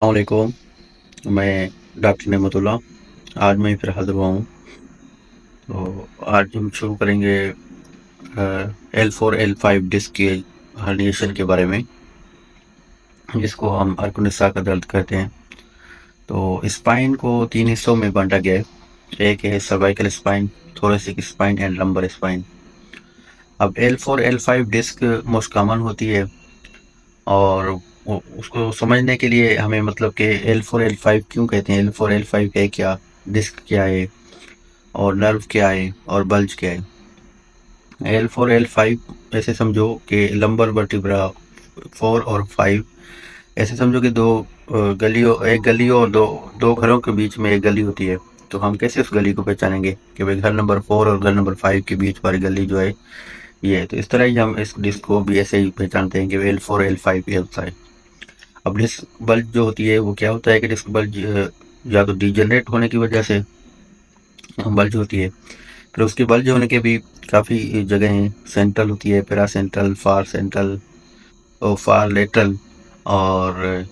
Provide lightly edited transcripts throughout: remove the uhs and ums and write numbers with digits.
अलैकुम। मैं डॉक्टर नेमतुल्ला। आज मैं फिर हाजिर हुआ हूँ। तो आज हम शुरू करेंगे L4 L5 डिस्क के हर्निएशन के बारे में, जिसको हम अर्कुनिसा का दर्द कहते हैं। तो स्पाइन को तीन हिस्सों में बांटा गया है। एक है cervical spine, thoracic spine and lumbar spine. अब L4 L5 disc most common होती है, और उसको समझने के लिए हमें मतलब कि L4 L5 क्यों कहते हैं, L4 L5 है क्या, डिस्क क्या है, और नर्व क्या है, और बल्ज क्या है। L4 L5 ऐसे समझो कि लंबर वर्टिब्रा 4 और 5, ऐसे समझो कि एक गली और दो दो घरों के बीच में एक गली होती है। तो हम कैसे उस गली को पहचानेंगे कि भाई घर नंबर 4 और घर नंबर 5 के बीच वाली गली जो है ये है। तो इस तरह ही हम इस डिस्क को भी ऐसे ही पहचानते हैं कि L4 L5 ये होता है। अब डिस्क बल्ज जो होती है वो क्या होता है कि डिस्क बल्ज या तो डिजेनरेट होने की वजह से बल्ज होती है। फिर उसके बल्ज होने के भी काफ़ी जगह हैं। सेंट्रल होती है, पेरा सेंट्रल, फार सेंट्रल और फार लेटरल, और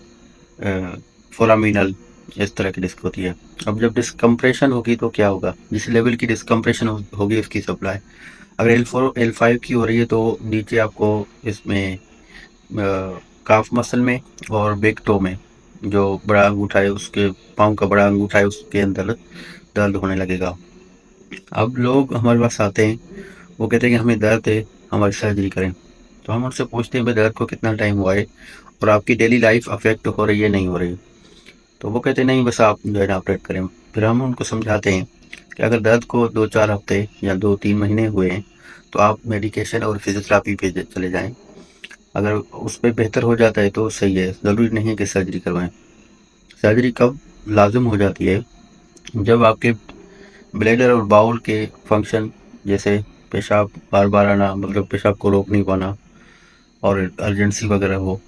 फोरामिनल, इस तरह की डिस्क होती है। अब जब डिस्क कंप्रेशन होगी तो क्या होगा, जिस लेवल की डिस्क कंप्रेशन होगी उसकी सप्लाई, अगर L4 L5 की हो रही है तो नीचे आपको इसमें काफ मसल में और बिग टो में, जो बड़ा अंगूठा है उसके, पाँव का बड़ा अंगूठा है उसके अंदर दर्द होने लगेगा। अब लोग हमारे पास आते हैं, वो कहते हैं कि हमें दर्द है, हमारी सर्जरी करें। तो हम उनसे पूछते हैं भाई दर्द को कितना टाइम हुआ है, और आपकी डेली लाइफ अफेक्ट हो रही है नहीं हो रही। तो वो कहते हैं नहीं बस आप जो है ना ऑपरेट करें। फिर हम उनको समझाते हैं कि अगर दर्द को 2-4 हफ्ते या 2-3 महीने हुए हैं तो आप मेडिकेशन और फिजियोथेरापी पे चले जाएं। अगर उस पर बेहतर हो जाता है तो सही है, ज़रूरी नहीं है कि सर्जरी करवाएं। सर्जरी कब लाजिम हो जाती है, जब आपके ब्लैडर और बाउल के फंक्शन, जैसे पेशाब बार बार आना, मतलब पेशाब को रोक नहीं पाना, और अर्जेंसी वगैरह हो,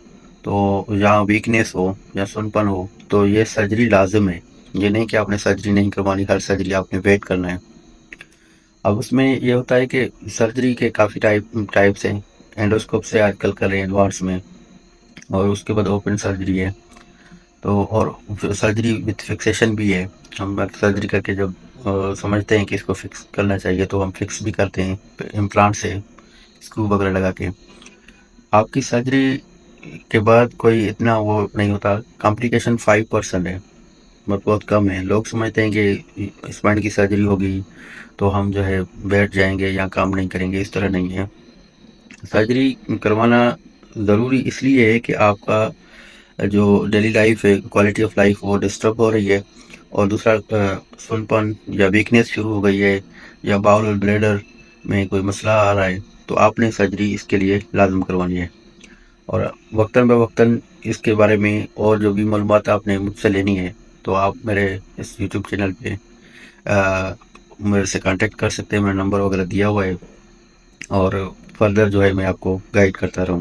तो या वीकनेस हो या सुनपन हो, तो ये सर्जरी लाजिम है। ये नहीं कि आपने सर्जरी नहीं करवानी, हर सर्जरी आपने वेट करना है। अब उसमें ये होता है कि सर्जरी के काफ़ी टाइप्स हैं। एंडोस्कोप से आजकल कर रहे हैं एडवांस में, और उसके बाद ओपन सर्जरी है। तो और सर्जरी विथ फिक्सेशन भी है। हम सर्जरी करके जब समझते हैं कि इसको फिक्स करना चाहिए तो हम फिक्स भी करते हैं इम्प्लांट से, स्क्रू वगैरह लगा के। आपकी सर्जरी के बाद कोई इतना वो नहीं होता, कॉम्प्लिकेशन 5% है, बट बहुत कम है। लोग समझते हैं कि स्पाइन की सर्जरी होगी तो हम जो है बैठ जाएंगे या काम नहीं करेंगे, इस तरह नहीं है। सर्जरी करवाना ज़रूरी इसलिए है कि आपका जो डेली लाइफ है, क्वालिटी ऑफ लाइफ, वो डिस्टर्ब हो रही है। और दूसरा सुनपन या वीकनेस शुरू हो गई है, या बाउल और ब्लैडर में कोई मसला आ रहा है, तो आपने सर्जरी इसके लिए लाजम करवानी है। और वक्तन ब वक्तन इसके बारे में और जो भी मालूमात आपने मुझसे लेनी है, तो आप मेरे इस यूट्यूब चैनल पे मेरे से कांटेक्ट कर सकते हैं। मेरा नंबर वगैरह दिया हुआ है, और फर्दर जो है मैं आपको गाइड करता रहूँ।